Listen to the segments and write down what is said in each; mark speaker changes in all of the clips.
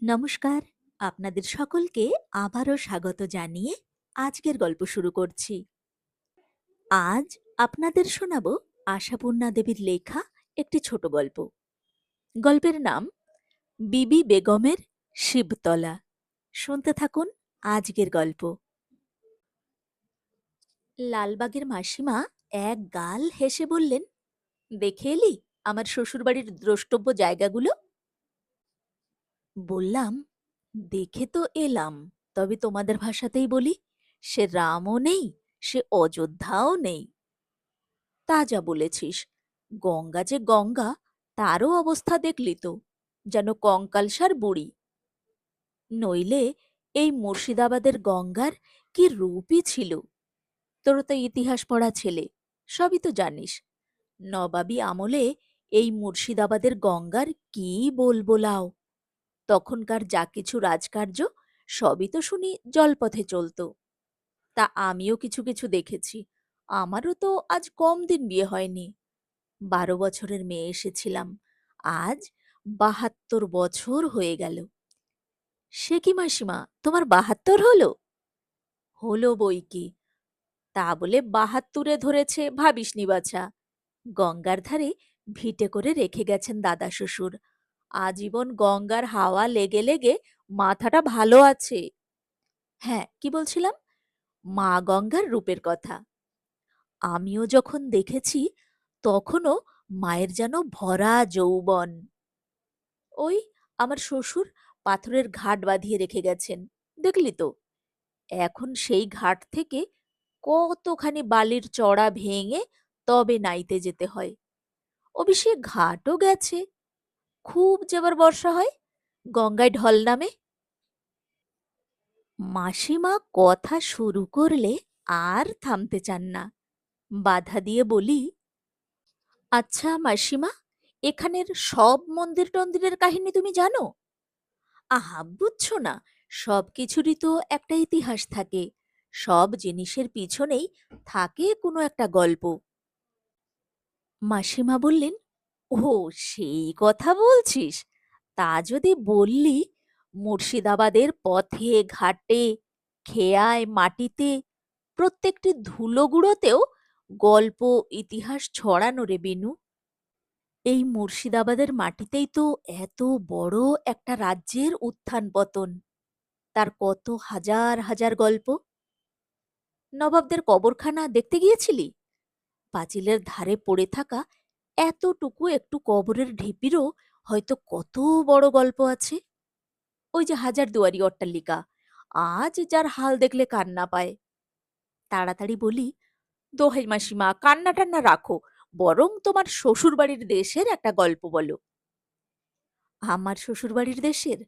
Speaker 1: নমস্কার, আপনাদের সকলকে আবারও স্বাগত জানিয়ে আজকের গল্প শুরু করছি। আজ আপনাদের শোনাব আশাপূর্ণা দেবীর লেখা একটি ছোট গল্প। গল্পের নাম বিবি বেগমের শিবতলা। শুনতে থাকুন আজকের গল্প। লালবাগের মাসিমা এক গাল হেসে বললেন, দেখে এলি আমার শ্বশুরবাড়ির দ্রষ্টব্য জায়গাগুলো? বললাম, দেখে তো এলাম, তবে তোমাদের ভাষাতেই বলি, সে রামও নেই, সে অযোধ্যাও নেই। তা যা বলেছিস, গঙ্গা যে গঙ্গা, তারও অবস্থা দেখলি তো, যেন কঙ্কালসার বুড়ি। নইলে এই মুর্শিদাবাদের গঙ্গার কি রূপই ছিল। তোর তো ইতিহাস পড়া ছেলে, সবই তো জানিস। নবাবী আমলে এই মুর্শিদাবাদের গঙ্গার কি বলবো লাও। তখনকার যা কিছু রাজকার্য সবই তো শুনি জলপথে চলত। তা আমিও কিছু কিছু দেখেছি। আমারও তো আজ কম দিন বিয়ে হয়নি। 12 বছরের মেয়ে এসেছিলাম, আজ 72 বছর হয়ে গেল। সে কি মাসিমা, তোমার 72 হলো? হলো বই কি, তা বলে 72-এ ধরেছে ভাবিসনি বাছা। গঙ্গার ধারে ভিটে করে রেখে গেছেন দাদা শ্বশুর। আজীবন গঙ্গার হাওয়া লেগে লেগে মাথাটা ভালো আছে। হ্যাঁ, কি বলছিলাম? মা গঙ্গার রূপের কথা। আমিও যখন দেখেছি, তখনও মায়ের যেন ভরা যৌবন। ওই আমার শ্বশুর পাথরের ঘাট বাঁধিয়ে রেখে গেছেন, দেখলি তো? এখন সেই ঘাট থেকে কতখানি বালির চড়া ভেঙে তবে নাইতে যেতে হয়। অবশ্যই ঘাটও গেছে। খুব যেবার বর্ষা হয়, গঙ্গায় ঢল নামে। মাসিমা কথা শুরু করলে আর থামতে চান না। বাধা দিয়ে বলি, আচ্ছা মাসিমা, এখানের সব মন্দির টন্দিরের কাহিনী তুমি জানো? আহা, বুঝছো না, সব কিছুরই তো একটা ইতিহাস থাকে। সব জিনিসের পিছনেই থাকে কোনো একটা গল্প। মাসিমা বললেন, ও, সেই কথা বলছিস? তা যদি বললি, মুর্শিদাবাদের পথে ঘাটে, খেয়ায় মাটিতে, প্রত্যেকটি ধুলোগুড়োতেও গল্প ইতিহাস ছড়ানো রে বিনু। এই মুর্শিদাবাদের মাটিতেই তো এত বড় একটা রাজ্যের উত্থান পতন, তার কত হাজার হাজার গল্প। নবাবদের কবরখানা দেখতে গিয়েছিলি? পাঁচিলের ধারে পড়ে থাকা এতটুকু একটু কবরের ঢিপিরও হয়তো কত বড় গল্প আছে। ওই যে হাজারদুয়ারি অট্টালিকা, আজ যার হাল দেখলে কান্না পায়। তাড়াতাড়ি বলি, দোহাই মাসিমা, কান্না টান্না রাখো, বরং তোমার শ্বশুরবাড়ির দেশের একটা গল্প বলো। আমার শ্বশুরবাড়ির দেশের?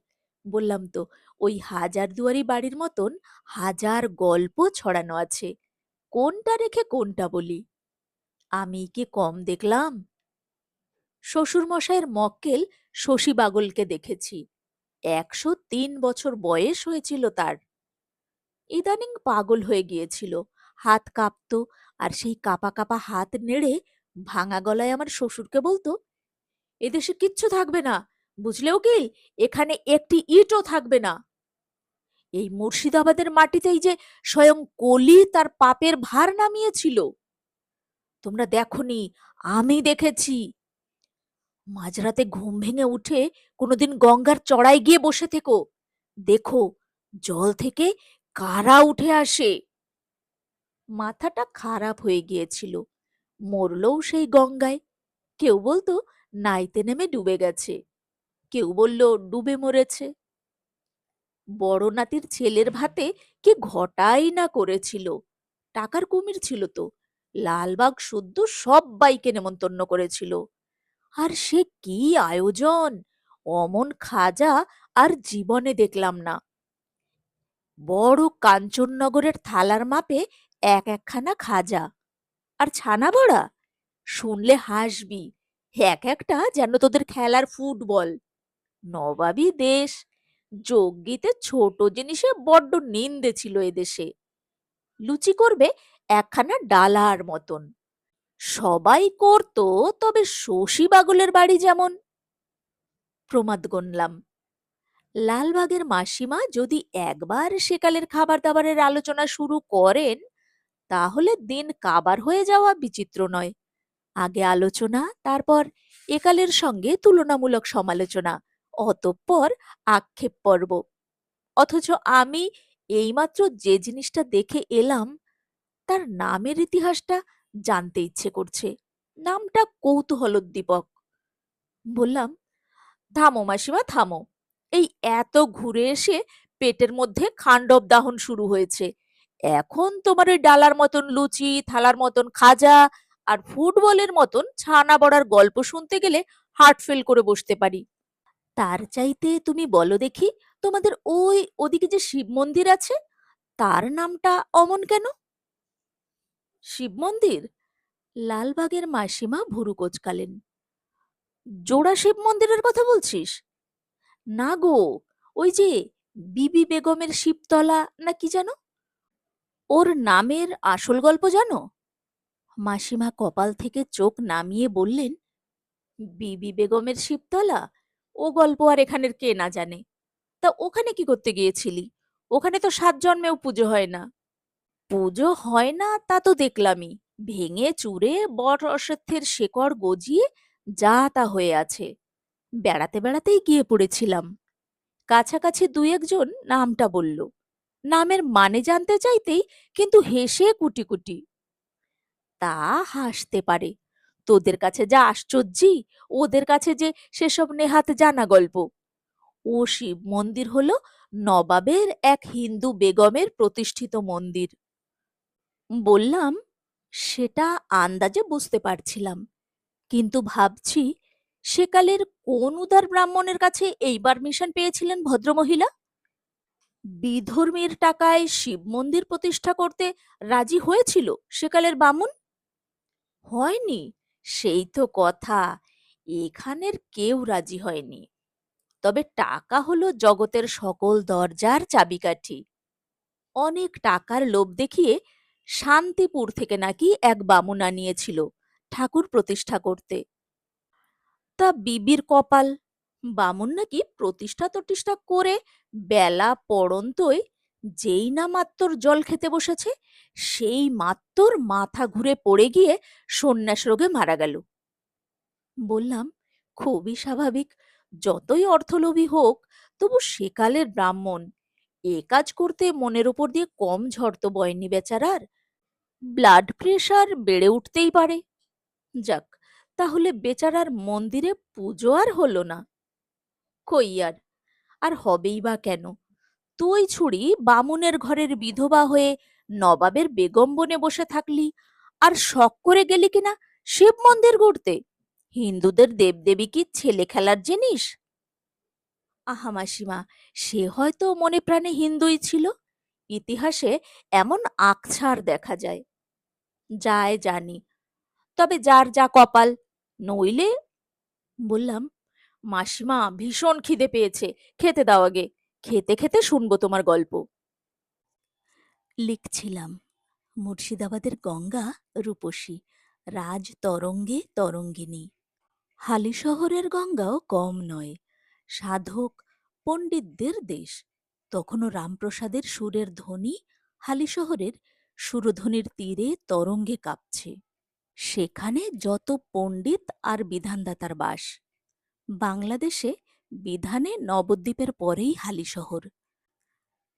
Speaker 1: বললাম তো, ওই হাজারদুয়ারি বাড়ির মতন হাজার গল্প ছড়ানো আছে। কোনটা রেখে কোনটা বলি? আমি কি কম দেখলাম? শ্বশুরমশাইয়ের মক্কেল শশী বাগলকে দেখেছি। 103 বছর বয়স হয়েছিল তার। ইদানিং পাগল হয়ে গিয়েছিল, হাত কাঁপত, আর সেই কাঁপা কাঁপা হাত নেড়ে ভাঙা গলায় আমার শ্বশুরকে বলতো, এদেশে কিচ্ছু থাকবে না, বুঝলে উকিল, এখানে একটি ইটও থাকবে না। এই মুর্শিদাবাদের মাটিতেই যে স্বয়ং কলি তার পাপের ভার নামিয়েছিল। তোমরা দেখনি, আমি দেখেছি। মাঝরাতে ঘুম ভেঙে উঠে কোনোদিন গঙ্গার চড়ায় গিয়ে বসে থেকো, দেখো জল থেকে কারা উঠে আসে। মাথাটা খারাপ হয়ে গিয়েছিল। মরলও সেই গঙ্গায়। কেউ বলতো নাইতে নেমে ডুবে গেছে, কেউ বলল ডুবে মরেছে। বড় নাতির ছেলের ভাতে কি ঘটাই না করেছিল। টাকার কুমির ছিল তো, লালবাগ শুদ্ধ সব্বাইকে নেমন্তন্ন করেছিল। আর সে কি আয়োজন! অমন খাজা আর জীবনে দেখলাম না। বড় কাঞ্চননগরের থালার মাপে এক একখানা খাজা, আর ছানা বড়া, শুনলে হাসবি, এক একটা যেন তোদের খেলার ফুটবল। নবাবী দেশ, যজ্ঞিতে ছোট জিনিসে বড্ড নিন্দে ছিল এদেশে। লুচি করবে একখানা ডালার মতন, সবাই করতো, তবে শশী বাগলের বাড়ি যেমন। প্রমাদ গণলাম। লালবাগের মাসিমা যদি একবার সেকালের খাবার দাবারের আলোচনা শুরু করেন, তাহলে দিন কাবার হয়ে যাওয়া বিচিত্র নয়। আগে আলোচনা, তারপর একালের সঙ্গে তুলনামূলক সমালোচনা, অতঃপর আক্ষেপ পর্ব। অথচ আমি এইমাত্র যে জিনিসটা দেখে এলাম, তার নামের ইতিহাসটা জানতে ইচ্ছে করছে। নামটা কৌতূহলোদ্দীপক। বললাম, থামো মাসিমা, থামো। এই এত ঘুরে এসে পেটের মধ্যে খান্ডব দাহন শুরু হয়েছে। এখন তোমার ওই ডালার মতন লুচি, থালার মতন খাজা আর ফুটবলের মতন ছানা বড়ার গল্প শুনতে গেলে হার্ট ফেল করে বসতে পারি। তার চাইতে তুমি বলো দেখি, তোমাদের ওই ওদিকে যে শিব মন্দির আছে, তার নামটা অমন কেন? শিব মন্দির? লালবাগের মাসিমা ভুরু কোঁচকালেন। জোড়া শিব মন্দিরের কথা বলছিস? না গো, ওই যে বিবি বেগমের শিবতলা না কি যেন। ওর নামের আসল গল্প জানো? মাসিমা কপাল থেকে চোখ নামিয়ে বললেন, বিবি বেগমের শিবতলা? ও গল্প আর এখানের কে না জানে? তা ওখানে কি করতে গিয়েছিলি? ওখানে তো 7 জন্মেও পুজো হয় না। পুজো হয় না তা তো দেখলামই। ভেঙে চুরে বট অশ্বত্থের শেকড় গজিয়ে যা তা হয়ে আছে। বেড়াতে বেড়াতেই গিয়ে পড়েছিলাম। কাছাকাছি দুই একজন নামটা বলল। নামের মানে জানতে চাইতেই কিন্তু হেসে কুটি কুটি। তা হাসতে পারে। তোদের কাছে যা আশ্চর্যি, ওদের কাছে যে সেসব নেহাত জানা গল্প। ও শিব মন্দির হলো নবাবের এক হিন্দু বেগমের প্রতিষ্ঠিত মন্দির। বললাম, সেটা আন্দাজে বুঝতে পারছিলাম, কিন্তু ভাবছি সেকালের কোন উদার ব্রাহ্মণের কাছে এই পারমিশন পেয়েছিলেন ভদ্রমহিলা? বিধর্মীর টাকায় শিব মন্দির প্রতিষ্ঠা করতে রাজি হয়েছিল সেকালের বামুন? হয়নি, সেই তো কথা। এখানের কেউ রাজি হয়নি। তবে টাকা হলো জগতের সকল দরজার চাবিকাঠি। অনেক টাকার লোভ দেখিয়ে শান্তিপুর থেকে নাকি এক বামুন আনিয়েছিল ঠাকুর প্রতিষ্ঠা করতে। তা বিবির কপাল, বামুন নাকি প্রতিষ্ঠা টতিষ্ঠা করে বেলা পড়ন্তই যেই না মাত্তর জল খেতে বসেছে, সেই মাত্তর মাথা ঘুরে পড়ে গিয়ে সন্ন্যাস রোগে মারা গেল। বললাম, খুবই স্বাভাবিক। যতই অর্থলোভী হোক, তবু সেকালের ব্রাহ্মণ। এ কাজ করতে মনের ওপর দিয়ে কম ঝড় তো বয়নি বেচারার। ব্লাড প্রেশার বেড়ে উঠতেই পারে। যাক, তাহলে বেচারার মন্দিরে পুজো আর হলো না? কই আর, আর হবেই বা কেন? তুই ছুড়ি বামুনের ঘরের বিধবা হয়ে নবাবের বেগম বনে বসে থাকলি, আর শখ করে গেলি কিনা শিব মন্দির গড়তে? হিন্দুদের দেবদেবী কি ছেলে খেলার জিনিস? আহা মাসিমা, সে হয়তো মনে প্রাণে হিন্দুই ছিল। ইতিহাসে এমন আকছার দেখা যায়। যায় জানি, তবে যার যা কপাল। নইলে। বললাম, মাসিমা ভীষণ খিদে পেয়েছে, খেতে দাও আগে। খেতে খেতে শুনবো তোমার গল্প। লিখছিলাম, মুর্শিদাবাদের গঙ্গা রূপসী, রাজ তরঙ্গে তরঙ্গিনী। হালিশহরের গঙ্গাও কম নয়, সাধক পণ্ডিতদের দেশ। তখনও রামপ্রসাদের সুরের ধ্বনি হালিশহরের সুরধ্বনির তীরে তরঙ্গে কাঁপছে। সেখানে যত পণ্ডিত আর বিধানদাতার বাস। বাংলাদেশে বিধানে নবদ্বীপের পরেই হালিশহর।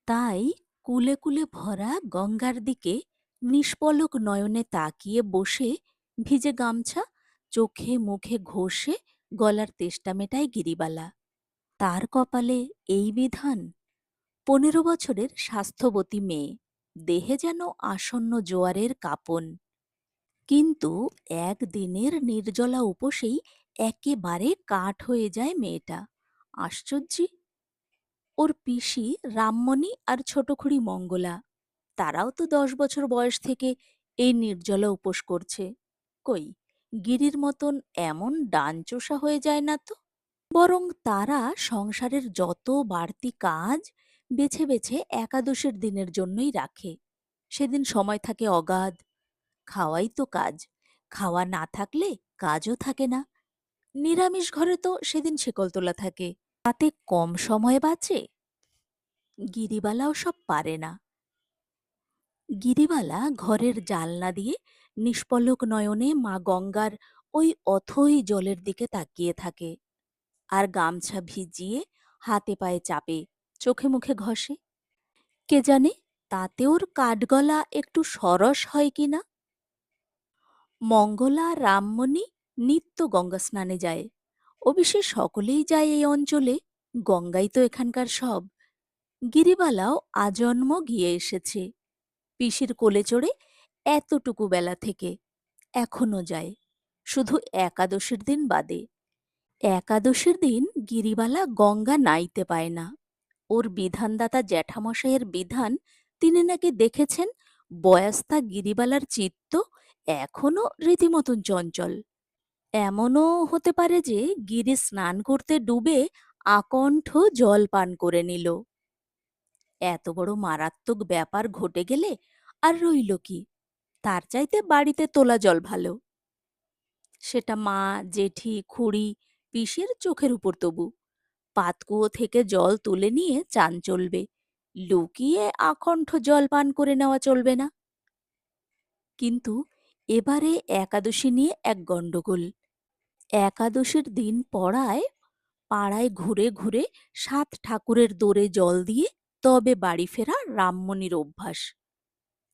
Speaker 1: তাই কুলে কুলে ভরা গঙ্গার দিকে নিষ্পলক নয়নে তাকিয়ে বসে ভিজে গামছা চোখে মুখে ঘষে গলার তেষ্টা মেটায় গিরিবালা। তার কপালে এই বিধান। 15 বছরের স্বাস্থ্যবতী মেয়ে, দেহে যেন আসন্ন জোয়ারের কাঁপন। কিন্তু একদিনের নির্জলা উপসেই একেবারে কাঠ হয়ে যায় মেয়েটা। আশ্চর্যি! ওর পিসি রামমণি আর ছোট খুড়ি মঙ্গলা, তারাও তো 10 বছর বয়স থেকে এই নির্জলা উপোস করছে। কই, গিরির মতন এমন ডানচোষা হয়ে যায় না তো। বরং তারা সংসারের যত বাড়তি কাজ বেছে বেছে একাদশীর দিনের জন্যই রাখে। সেদিন সময় থাকে অগাধ। খাওয়াই তো কাজ, খাওয়া না থাকলে কাজও থাকে না। নিরামিষ ঘরে তো সেদিন শেকল তোলা থাকে। তাতে কম সময় বাঁচে? গিরিবালাও সব পারে না। গিরিবালা ঘরের জানলা দিয়ে নিষ্পলক নয়নে মা গঙ্গার ওই অথই জলের দিকে তাকিয়ে থাকে, আর গামছা ভিজিয়ে হাতে পায়ে চাপে, চোখে মুখে ঘষে। কে জানে তাতে ওর কাঠগলা একটু সরস হয় কিনা। মঙ্গলা আর রামমণি নিত্য গঙ্গা স্নানে যায়। অবশ্যই সকলেই যায় এই অঞ্চলে, গঙ্গাই তো এখানকার সব। গিরিবালাও আজন্ম গিয়ে এসেছে, পিসির কোলে চড়ে এতটুকু বেলা থেকে এখনো যায়, শুধু একাদশীর দিন বাদে। একাদশীর দিন গিরিবালা গঙ্গা নাইতে পায় না। ওর বিধানদাতা জ্যাঠামশাইয়ের বিধান, তিনি নাকি দেখেছেন বয়াস্তা গিরিবালার চিত্ত এখনো রীতিমতন চঞ্চল। এমনও হতে পারে যে গিরি স্নান করতে ডুবে আকণ্ঠ জল পান করে নিল। এত বড় মারাত্মক ব্যাপার ঘটে গেলে আর রইল কি, তার চাইতে বাড়িতে তোলা জল ভালো। সেটা মা, জেঠি, খুড়ি, পিসির চোখের উপর তবু। পাতকুয়ো থেকে জল তুলে নিয়ে চান চলবে, লুকিয়ে আকণ্ঠ জল পান করে নেওয়া চলবে না। কিন্তু এবারে একাদশী নিয়ে এক গণ্ডগোল। একাদশীর দিন পড়ায় পাড়ায় ঘুরে ঘুরে ৭ ঠাকুরের দোরে জল দিয়ে তবে বাড়ি ফেরা রামমণির অভ্যাস।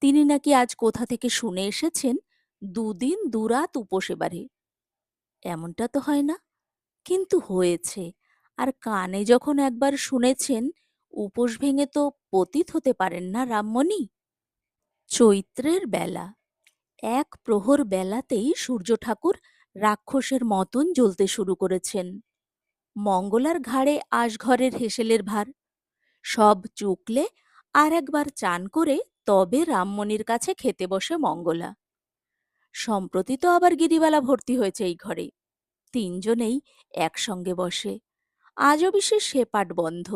Speaker 1: তিনি নাকি আজ কোথা থেকে শুনে এসেছেন ২ দিন ২ রাত উপোস এবারে। এমনটা তো হয় না, কিন্তু হয়েছে। আর কানে যখন একবার শুনেছেন, উপোস ভেঙে তো পতিত হতে পারেন না রামমণি। চৈত্রের বেলা, এক প্রহর বেলাতেই সূর্য ঠাকুর রাক্ষসের মতন জ্বলতে শুরু করেছেন। মঙ্গলার ঘাড়ে আশঘরের হেসেলের ভার। সব চুকলে আর একবার চান করে তবে রামমণির কাছে খেতে বসে মঙ্গলা। সম্প্রতি তো আবার গিরিবালা ভর্তি হয়েছে এই ঘরে। ৩ জনেই একসঙ্গে বসে। আজও বিশেষ সে পাট বন্ধ।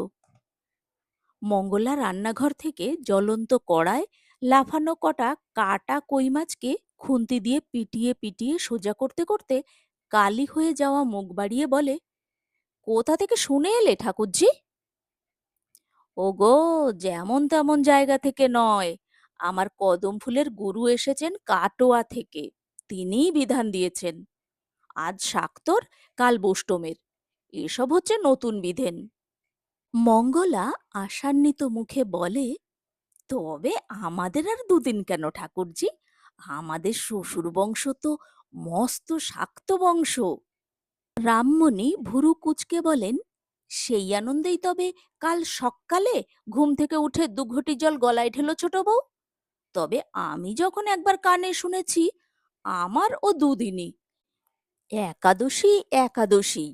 Speaker 1: মঙ্গলা রান্নাঘর থেকে জ্বলন্ত কড়ায় লাফানো কটা কাটা কই মাছকে খুন্তি দিয়ে পিটিয়ে পিটিয়ে সোজা করতে করতে কালি হয়ে যাওয়া মুখ বাড়িয়ে বলে, কোথা থেকে শুনে এলে ঠাকুরজি? ওগো, যেমন তেমন জায়গা থেকে নয়, আমার কদম ফুলের গুরু এসেছেন কাটোয়া থেকে, তিনিই বিধান দিয়েছেন। আজ শাক্তর, কাল বোষ্টমের, এসব হচ্ছে নতুন বিধেন। মঙ্গলা আশান্বিত মুখে বলে, তবে আমাদের আর ২ দিন কেন ঠাকুরজি? আমাদের শ্বশুর বংশ তো মস্ত শাক্ত বংশ। রামমণি ভুরু কুঁচকে বলেন, সেই আনন্দেই তবে কাল সক্কালে ঘুম থেকে উঠে ২ ঘটি জল গলায় ঢেলো ছোট বউ। তবে আমি যখন একবার কানে শুনেছি, আমার ও ২ দিনই। একাদশী একাদশী,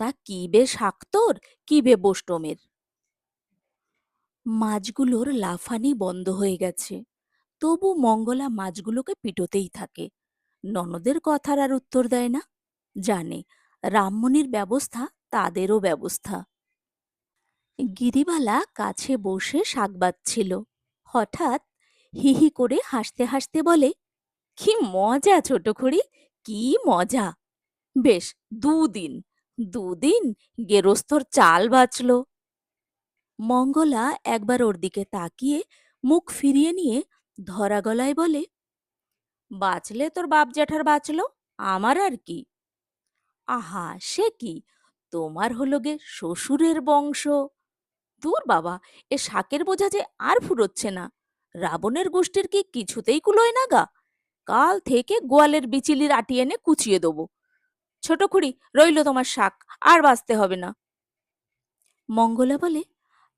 Speaker 1: তা কি বে শাক্তর, কি বে বোষ্টমের। মাছগুলোর লাফানি বন্ধ হয়ে গেছে, তবু মঙ্গলা মাছগুলোকে পিটোতেই থাকে। ননদের কথার আর উত্তর দেয় না। জানে রামমণির ব্যবস্থা তাদেরও ব্যবস্থা। গিরিবালা কাছে বসে শাক বাঁধছিল। হঠাৎ হি হি করে হাসতে হাসতে বলে, কি মজা ছোট খুড়ি, কি মজা! বেশ, ২ দিন, ২ দিন গেরস্থর চাল বাঁচল। মঙ্গলা একবার ওর দিকে তাকিয়ে মুখ ফিরিয়ে নিয়ে ধরা গলায় বলে, বাঁচলে তোর বাপ জ্যাঠার বাঁচল, আমার আর কি। আহা, সে কি, তোমার হলো গে শ্বশুরের বংশ। দূর বাবা, এ শাকের বোঝা যে আর ফুরোচ্ছে না। রাবণের গোষ্ঠীর কি কিছুতেই কুলোয় না গা। কাল থেকে গোয়ালের বিচিলির আটি এনে কুচিয়ে দেবো। ছোট খুড়ি, রইল তোমার শাক, আর বাঁচতে হবে না। মঙ্গলা বলে,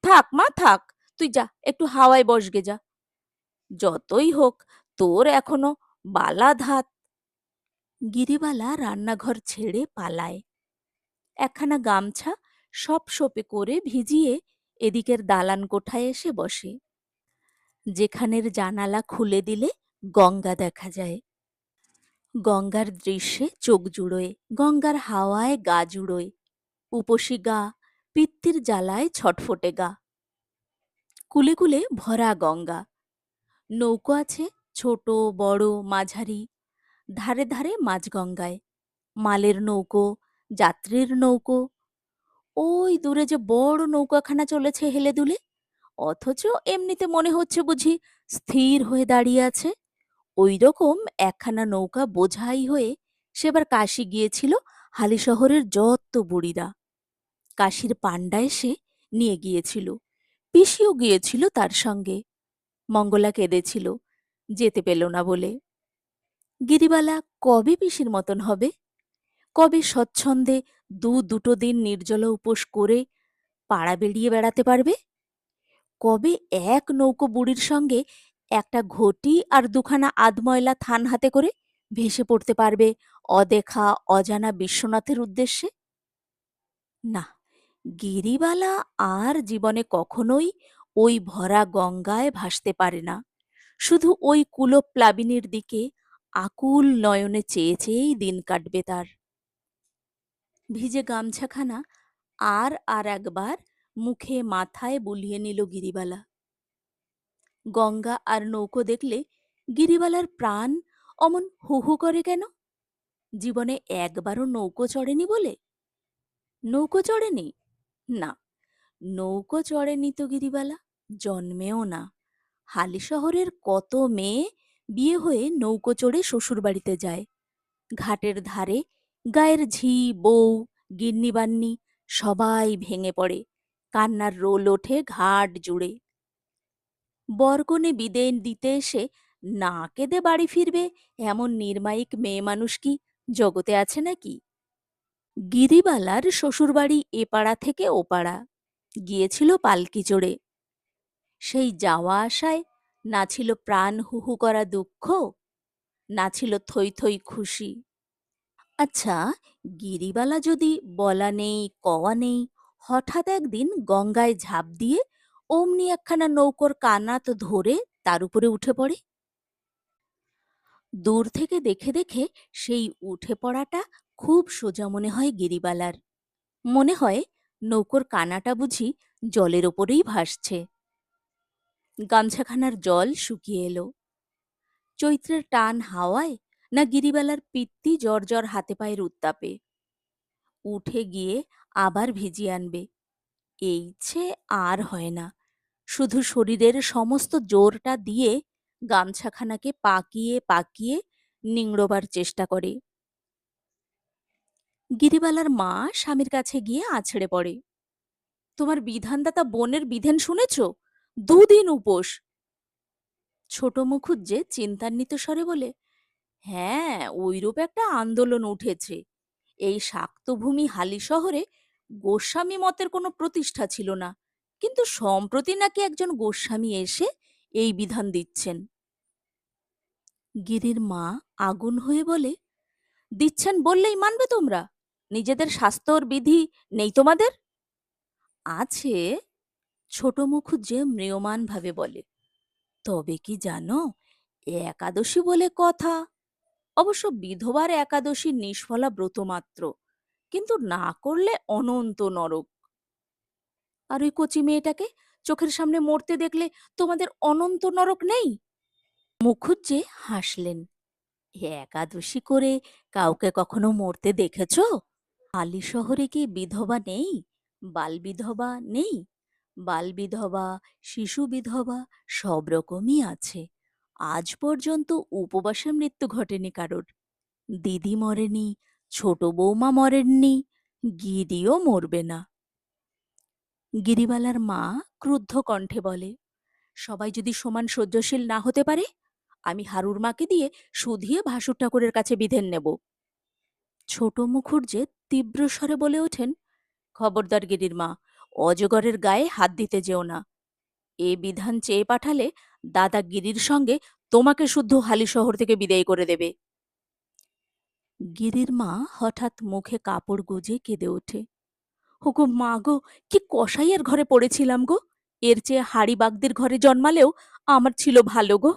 Speaker 1: থাক মা থাক, তুই যা একটু হাওয়ায় বসগে যা। যতই হোক, তোর এখনো বালা ধাত। গিরিবালা রান্নাঘর ছেড়ে পালায়। একখানা গামছা সপ সপে করে ভিজিয়ে এদিকের দালান কোঠায় এসে বসে, যেখানের জানালা খুলে দিলে গঙ্গা দেখা যায়। গঙ্গার দৃশ্যে চোখ জুড়োয়, গঙ্গার হাওয়ায় গা জুড়োয়। উপসী গা, পিত্তির জ্বালায় ছটফটে গা। কুলে কুলে ভরা গঙ্গা। নৌকো আছে, ছোট বড় মাঝারি। ধারে ধারে মাঝগঙ্গায় মালের নৌকো, যাত্রীর নৌকো। ওই দূরে যে বড় নৌকাখানা চলেছে হেলে দুলে, অথচ এমনিতে মনে হচ্ছে বুঝি স্থির হয়ে দাঁড়িয়ে আছে। ওই রকম একখানা নৌকা বোঝাই হয়ে সেবার কাশি গিয়েছিল হালিশহরের যত বুড়িরা। কাশির পাণ্ডা এসে নিয়ে গিয়েছিল, পিসিও গিয়েছিল তার সঙ্গে। মঙ্গলা কেঁদেছিল যেতে পেল না বলে। গিরিবালা কবে পিসির মতন হবে? কবে স্বচ্ছন্দে দুটো দিন নির্জলা উপোস করে পাড়া বেরিয়ে বেড়াতে পারবে? কবে এক নৌকো বুড়ির সঙ্গে একটা ঘটি আর দুখানা আধময়লা থান হাতে করে ভেসে পড়তে পারবে অদেখা অজানা বিশ্বনাথের উদ্দেশ্যে? না, গিরিবালা আর জীবনে কখনোই ওই ভরা গঙ্গায় ভাসতে পারে না। শুধু ওই কুলপ্লাবিনীর দিকে আকুল নয়নে চেয়ে চেয়েই দিন কাটবে তার। ভিজে গামছাখানা আর একবার মুখে মাথায় বুলিয়ে নিল গিরিবালা। গঙ্গা আর নৌকো দেখলে গিরিবালার প্রাণ অমন হু হু করে কেন? জীবনে একবারও নৌকো চড়েনি বলে? নৌকো চড়েনি? না, নৌকো চড়েনি তো গিরিবালা, জন্মেও না। হালিশহরের কত মেয়ে বিয়ে হয়ে নৌকো চড়ে শ্বশুরবাড়িতে যায়। ঘাটের ধারে গায়ের ঝি, বউ, গিন্নিবান্নি সবাই ভেঙে পড়ে, কান্নার রোল ওঠে ঘাট জুড়ে। বরকনে বিদেয় দিতে এসে না কেঁদে বাড়ি ফিরবে এমন নির্মায়িক মেয়ে মানুষ কি জগতে আছে নাকি? গিরিবালার শ্বশুরবাড়ি এপাড়া থেকে ওপাড়া, গিয়েছিল পালকি চড়ে। সেই যাওয়া আসায় না ছিল প্রাণ হুহু করা দুঃখ, না ছিল থই থই খুশি। আচ্ছা, গিরিবালা যদি বলা নেই কওয়া নেই হঠাৎ একদিন গঙ্গায় ঝাঁপ দিয়ে অমনি একখানা নৌকোর কানাত ধরে তার উপরে উঠে পড়ে? দূর থেকে দেখে দেখে সেই উঠে পড়াটা খুব সোজা মনে হয় গিরিবালার। মনে হয় নৌকোর কানাটা বুঝি জলের ওপরেই ভাসছে। গামছাখানার জল শুকিয়ে এলো। চৈত্রের টান হাওয়ায় না গিরিবালার পিত্তি জ্বর জ্বর হাতে পায়ের উত্তাপে? উঠে গিয়ে আবার ভিজিয়ে আনবে এই ইচ্ছে আর হয় না। শুধু শরীরের সমস্ত জোরটা দিয়ে গামছাখানাকে পাকিয়ে পাকিয়ে নিংড়োবার চেষ্টা করে। গিরিবালার মা স্বামীর কাছে গিয়ে আছড়ে পড়ে। তোমার বিধানদাতা বোনের বিধান শুনেছ? দুদিন উপোস। ছোট মুখুজ্জে চিন্তান্বিত স্বরে বলে, হ্যাঁ, ওইরূপ একটা আন্দোলন উঠেছে। এই শাক্তভূমি হালি শহরে গোস্বামী মতের কোনো প্রতিষ্ঠা ছিল না, কিন্তু সম্প্রতি নাকি একজন গোস্বামী এসে এই বিধান দিচ্ছেন। গিরির মা আগুন হয়ে বলে, দিচ্ছেন বললেই মানবে তোমরা? নিজেদের শাস্ত্রর বিধি নেই তোমাদের? আছে। ছোট মুখুজ্জে ম্রিয়মানভাবে বলে, তবে কি জানো, একাদশী বলে কথা। অবশ্য বিধবার একাদশী নিষ্ফলা ব্রত মাত্র, কিন্তু না করলে অনন্ত নরক। আর ওই কচি মেয়েটাকে চোখের সামনে মরতে দেখলে তোমাদের অনন্ত নরক নেই? মুখুজ্জে হাসলেন। একাদশী করে কাউকে কখনো মরতে দেখেছ? হালি শহরে কি বিধবা নেই? বাল বিধবা নেই? বাল বিধবা, শিশু বিধবা সব রকমই আছে। আজ পর্যন্ত উপবাসে মৃত্যু ঘটেনি কারোর। দিদি মরেনি, ছোট বৌমা মরেননি, গিরিও মরবে না। গিরিবালার মা ক্রুদ্ধ কণ্ঠে বলে, সবাই যদি সমান সহ্যশীল না হতে পারে, আমি হারুর মাকে দিয়ে শুধিয়ে ভাসুর ঠাকুরের কাছে বিধেন নেব। ছোট মুখুজ্জে তীব্র স্বরে বলে ওঠেন, খবরদার গিরির মা, অজগরের গায়ে হাত দিতে যেও না। এ বিধান চেয়ে পাঠালে দাদা গিরির সঙ্গে তোমাকে শুদ্ধ হালি শহর থেকে বিদায় করে দেবে। গিরির মা হঠাৎ মুখে কাপড় গুজে কেঁদে ওঠে, ওগো মা গো, কি কসাইয়ের ঘরে পড়েছিলাম গো! এর চেয়ে হাড়ি বাগদির ঘরে জন্মালেও আমার ছিল ভালো গো।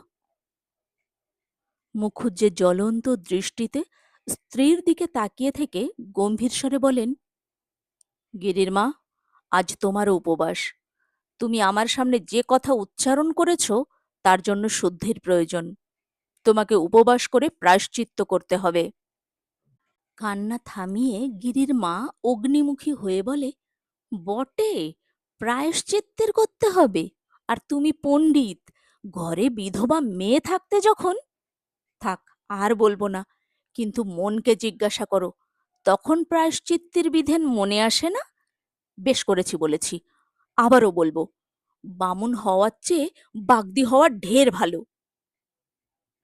Speaker 1: মুখুজ্জে জ্বলন্ত দৃষ্টিতে স্ত্রীর দিকে তাকিয়ে থেকে গম্ভীর স্বরে বলেন, গিরির মা, আজ তোমার উপবাস। তুমি আমার সামনে যে কথা উচ্চারণ করেছ তার জন্য শুদ্ধির প্রয়োজন। তোমাকে উপবাস করে প্রায়শ্চিত্ত করতে হবে। কান্না থামিয়ে গিরির মা অগ্নিমুখী হয়ে বলে, বটে, প্রায়শ্চিত্তের করতে হবে। আর তুমি পণ্ডিত, ঘরে বিধবা মেয়ে থাকতে যখন। থাক, আর বলবো না। কিন্তু মনকে জিজ্ঞাসা করো, তখন প্রায়শ্চিত্তের বিধান মনে আসে না? বেশ করেছি বলেছি। আবারও বলবো, বামুন হওয়ার চেয়ে বাগদি হওয়া ঢের ভালো।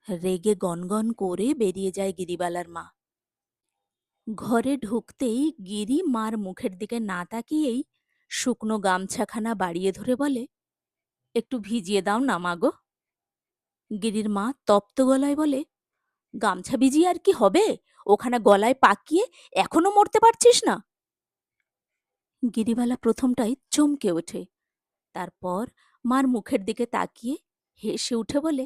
Speaker 1: রেগে গনগন করে বেরিয়ে যায় গিরিবালার মা। ঘরে ঢুকতেই গিরি মার মুখের দিকে না তাকিয়েই শুকনো গামছাখানা বাড়িয়ে ধরে বলে, একটু ভিজিয়ে দাও না মাগো। গিরির মা তপ্ত গলায় বলে, গামছা ভিজিয়ে আর কি হবে? ওখানে গলায় পাকিয়ে এখনো মরতে পারছিস না? গিরিবালা প্রথমটাই চমকে ওঠে, তারপর মার মুখের দিকে তাকিয়ে হেসে উঠে বলে,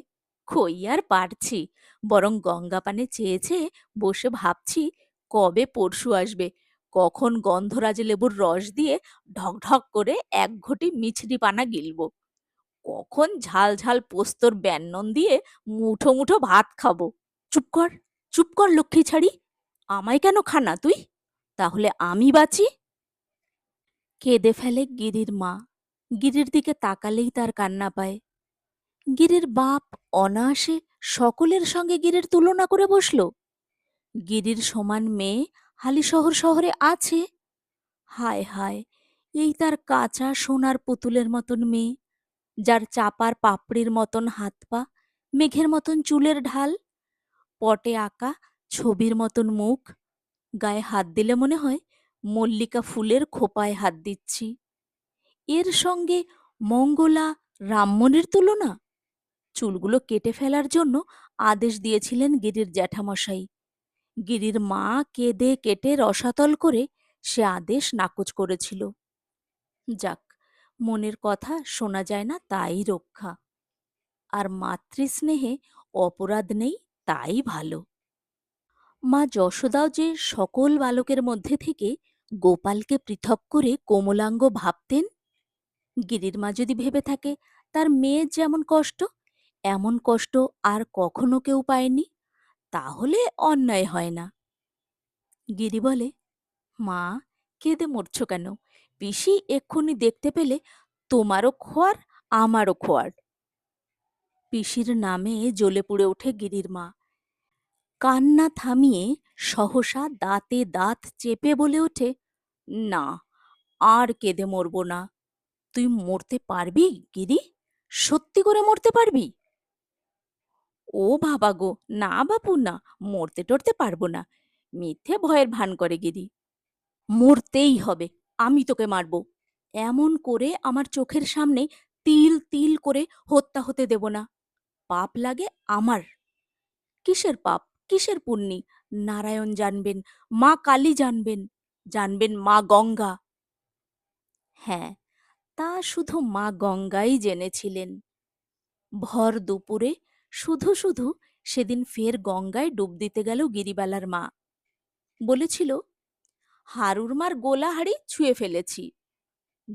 Speaker 1: কই আর পারছি, বরং গঙ্গা পানে চেয়ে চেয়ে বসে ভাবছি কবে পরশু আসবে, কখন গন্ধরাজ লেবুর রস দিয়ে ঢকঢক করে এক ঘটি মিছরি পানা গিলব, কখন ঝাল ঝাল পোস্তর ব্যঞ্জন দিয়ে মুঠো মুঠো ভাত খাবো। চুপ কর, চুপ কর লক্ষ্মী ছাড়ি। আমায় কেন খানা তুই? তাহলে আমি বাঁচি। কেঁদে ফেলে গিরির মা। গিরির দিকে তাকালেই তার কান্না পায়। গিরির বাপ অনায়াসে সকলের সঙ্গে গিরির তুলনা করে বসল। গিরির সমান মেয়ে হালিশহর শহরে আছে। হায় হায়, এই তার কাঁচা সোনার পুতুলের মতন মেয়ে, যার চাপার পাপড়ির মতন হাত পা, মেঘের মতন চুলের ঢাল, পটে আঁকা ছবির মতন মুখ, গায়ে হাত দিলে মনে হয় মল্লিকা ফুলের খোপায় হাত দিচ্ছি। এর সঙ্গে মঙ্গলা, রামমণির তুলনা? চুলগুলো কেটে ফেলার জন্য আদেশ দিয়েছিলেন গিরির জ্যাঠামশাই। গিরির মা কেঁদে কেটে রসাতল করে সে আদেশ নাকচ করেছিল। যাক, মনের কথা শোনা যায় না তাই রক্ষা। আর মাতৃস্নেহে অপরাধ নেই তাই ভালো। মা যশোদাও যে সকল বালকের মধ্যে থেকে গোপালকে পৃথক করে কোমলাঙ্গ ভাবতেন। গিরির মা যদি ভেবে থাকে তার মেয়ের যেমন কষ্ট, এমন কষ্ট আর কখনো কেউ পায়নি, তাহলে অন্যায় হয় না। গিরি বলে, মা, কেঁদে মরছ কেন? পিসি এক্ষুনি দেখতে পেলে তোমারও খোয়ার, আমারও খোয়ার। পিসির নামে জ্বলে পুড়ে ওঠে গিরির মা। কান্না থামিয়ে সহসা দাঁতে দাঁত চেপে বলে ওঠে, না, আর কেঁদে মরব না। তুই মরতে পারবি গিরি? সত্যি করে মরতে পারবি? ও বাবা গো, না বাপু না, মরতে টরতে পারবো না। মিথ্যে ভয়ের ভান করে গিরি। মরতেই হবে, আমি তোকে মারব। এমন করে আমার চোখের সামনে তিল তিল করে হত্যা হতে দেব না। পাপ লাগে আমার। কিসের পাপ, কিসের পুণ্যি? নারায়ণ জানবেন, মা কালী জানবেন, জানবেন মা গঙ্গা। হ্যাঁ, তা শুধু মা গঙ্গাই জেনেছিলেন। ভর দুপুরে শুধু শুধু সেদিন ফের গঙ্গায় ডুব দিতে গেল গিরিবালার মা। বলেছিল, হারুর মার গোলা হাড়ি ছুঁয়ে ফেলেছি।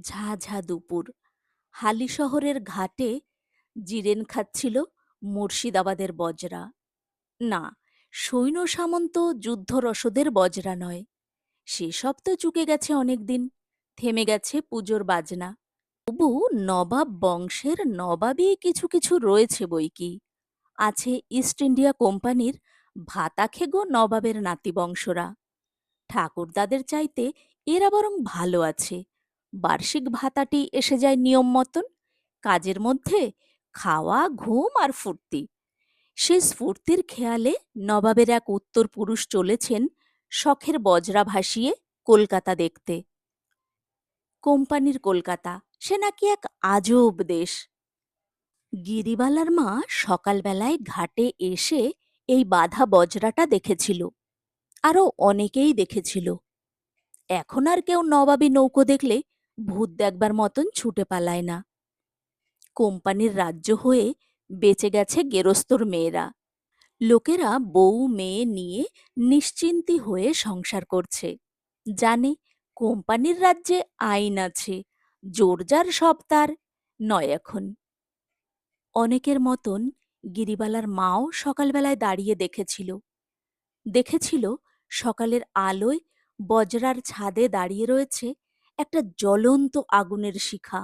Speaker 1: ঝা ঝা দুপুর, হালি শহরের ঘাটে জিরেন খাচ্ছিল মুর্শিদাবাদের বজরা। না, সৈন্য সামন্ত যুদ্ধরসদের বজরা নয়, সেসব তো চুকে গেছে অনেকদিন, থেমে গেছে পুজোর বাজনা। তবু নবাব বংশের নবাবই কিছু কিছু রয়েছে বই কি। আছে ইস্ট ইন্ডিয়া কোম্পানির ভাতাখেগো নবাবের নাতিবংশরা। ঠাকুরদাদের চাইতে এরা বরং ভালো আছে। বার্ষিক ভাতাটি এসে যায় নিয়ম মতন, কাজের মধ্যে খাওয়া, ঘুম আর ফুর্তি। সে স্ফূর্তির খেয়ালে নবাবের এক উত্তর পুরুষ চলেছেন শখের বজরা ভাসিয়ে কলকাতা দেখতে। কোম্পানির কলকাতা, সে নাকি এক আজব দেশ। গিরিবালার মা সকালবেলায় ঘাটে এসে এই বাঁধা বজরাটা দেখেছিল। আরও অনেকেই দেখেছিল। এখন আর কেউ নবাবী নৌকো দেখলে ভূত দেখবার মতন ছুটে পালায় না। কোম্পানির রাজ্য হয়ে বেঁচে গেছে গেরস্তর মেয়েরা। লোকেরা বউ মেয়ে নিয়ে নিশ্চিন্তি হয়ে সংসার করছে। জানে কোম্পানির রাজ্যে আইন আছে, জোর যার সব তার নয় এখন। অনেকের মতন গিরিবালার মাও সকালবেলায় দাঁড়িয়ে দেখেছিল। দেখেছিল সকালের আলোয় বজরার ছাদে দাঁড়িয়ে রয়েছে একটা জ্বলন্ত আগুনের শিখা।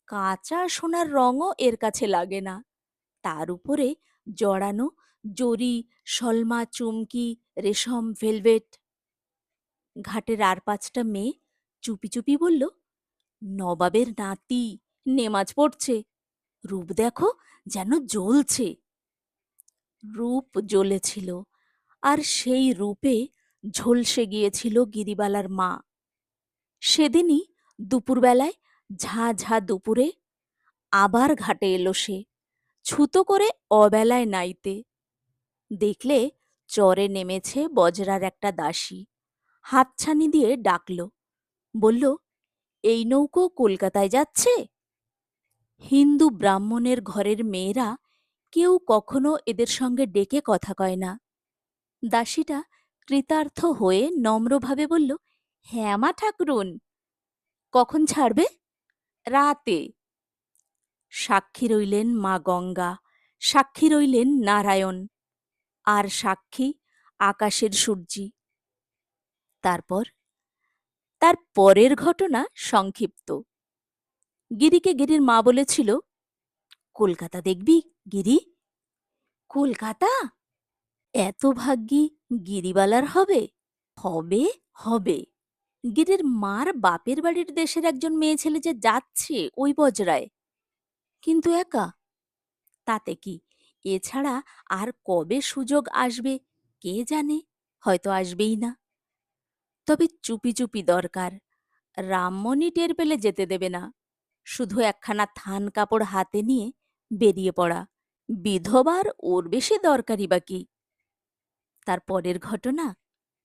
Speaker 1: কাঁচা সোনার রঙও এর কাছে লাগে না। তার উপরে জড়ানো জরি, সলমা, চুমকি, রেশম, ভেলভেট। ঘাটের আর ৫টা মেয়ে চুপি চুপি বলল, নবাবের নাতি, নেমাজ পড়ছে। রূপ দেখো, যেন জ্বলছে। রূপ জ্বলেছিল, আর সেই রূপে ঝলসে গিয়েছিল গিরিবালার মা। সেদিনই দুপুরবেলায়, ঝাঁ ঝাঁ দুপুরে, আবার ঘাটে এলো সে, ছুতো করে অবেলায় নাইতে। দেখলে চরে নেমেছে বজরার একটা দাসী, হাতছানি দিয়ে ডাকল, বলল, এই নৌকো কলকাতায় যাচ্ছে? হিন্দু ব্রাহ্মণের ঘরের মেয়েরা কেউ কখনো এদের সঙ্গে ডেকে কথা কয় না। দাসীটা কৃতার্থ হয়ে নম্রভাবে বলল, হ্যাঁ মা ঠাকরুন। কখন ছাড়বে? রাতে। সাক্ষী রইলেন মা গঙ্গা, সাক্ষী রইলেন নারায়ণ, আর সাক্ষী আকাশের সূর্যি। তারপর, তার পরের ঘটনা সংক্ষিপ্ত। গিরিকে গিরির মা বলেছিল, কলকাতা দেখবি গিরি? কলকাতা? এত ভাগ্যি গিরিবালার হবে? হবে, হবে। গিরির মার বাপের বাড়ির দেশের একজন মেয়ে ছেলে যে যাচ্ছে ওই বজরায়, কিন্তু একা। তাতে কি, এছাড়া আর কবে সুযোগ আসবে কে জানে, হয়তো আসবেই না। তবে চুপি চুপি দরকার। রামমণি টের পেলে যেতে দেবে না। শুধু একখানা থান কাপড় হাতে নিয়ে বেরিয়ে পড়া। বিধবার ওর বেশি দরকারই বা কি। তার পরের ঘটনা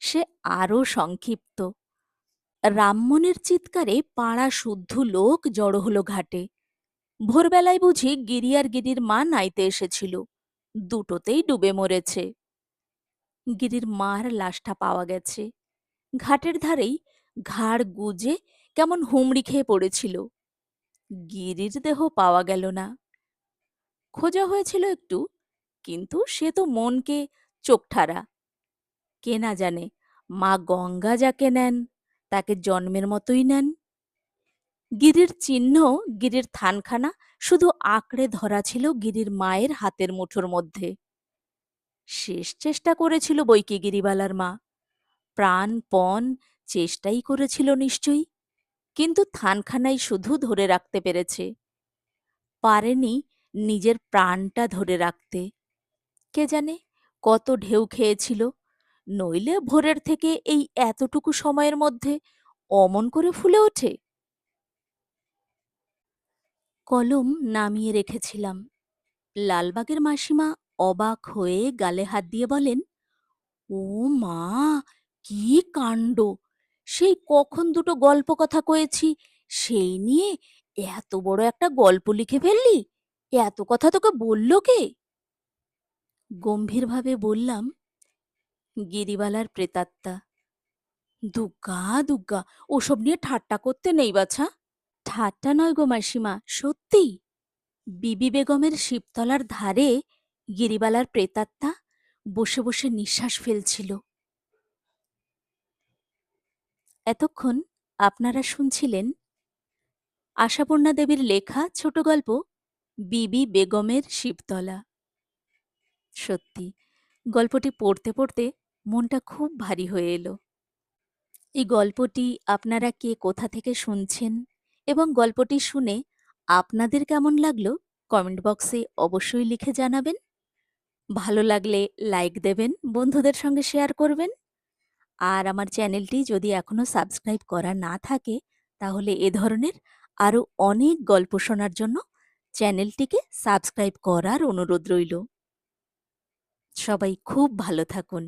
Speaker 1: সে আরও সংক্ষিপ্ত। রামমণির চিৎকারে পাড়া শুদ্ধ লোক জড়ো হলো ঘাটে। ভোরবেলায় বুঝি গিরি আর গিরির মা নাইতে এসেছিল, দুটোতেই ডুবে মরেছে। গিরির মার লাশটা পাওয়া গেছে। ঘাটের ধারেই ঘাড় গুজে কেমন হুমড়ি খেয়ে পড়েছিল। গিরির দেহ পাওয়া গেল না। খোঁজা হয়েছিল একটু, কিন্তু সে তো মনকে চোখঠারা। কে না জানে, মা গঙ্গা যাকে নেন তাকে জন্মের মতোই নেন। গিরির চিহ্ন, গিরির থানখানা শুধু আঁকড়ে ধরা ছিল গিরির মায়ের হাতের মুঠোর মধ্যে। শেষ চেষ্টা করেছিল বৈকি গিরিবালার মা, প্রাণপণ চেষ্টাই করেছিল নিশ্চয়ই, কিন্তু থানখানাই শুধু ধরে রাখতে পেরেছে, পারেনি নিজের প্রাণটা ধরে রাখতে। কে জানে কত ঢেউ খেয়েছিল, নইলে ভোরের থেকে এই এতটুকু সময়ের মধ্যে অমন করে ফুলে ওঠে। কলম নামিয়ে রেখেছিলাম। লালবাগের মাসিমা অবাক হয়ে গালে হাত দিয়ে বলেন, ও মা, কি কাণ্ড! সেই কখন দুটো গল্প কথা কয়েছি, সেই নিয়ে এত বড় একটা গল্প লিখে ফেললি? এত কথা তোকে বলল কে? গম্ভীরভাবে বললাম, গিরিবালার প্রেতাত্মা। দুগ্গা দুগ্গা, ওসব নিয়ে ঠাট্টা করতে নেই বাছা। ঠাট্টা নয় গো মাসিমা, সত্যি। বিবি বেগমের শিবতলার ধারে গিরিবালার প্রেতাত্মা বসে বসে নিঃশ্বাস ফেলছিল। এতক্ষণ আপনারা শুনছিলেন আশাপূর্ণা দেবীর লেখা ছোট গল্প বিবি বেগমের শিবতলা। সত্যি, গল্পটি পড়তে পড়তে মনটা খুব ভারী হয়ে এলো। এই গল্পটি আপনারা কে কোথা থেকে শুনছেন এবং গল্পটি শুনে আপনাদের কেমন লাগলো কমেন্ট বক্সে অবশ্যই লিখে জানাবেন। ভালো লাগলে লাইক দেবেন, বন্ধুদের সঙ্গে শেয়ার করবেন। আর আমার চ্যানেলটি যদি এখনো সাবস্ক্রাইব করা না থাকে, তাহলে এ ধরনের আরও অনেক গল্প শোনার জন্য চ্যানেলটিকে সাবস্ক্রাইব করার অনুরোধ রইল। সবাই খুব ভালো থাকুন।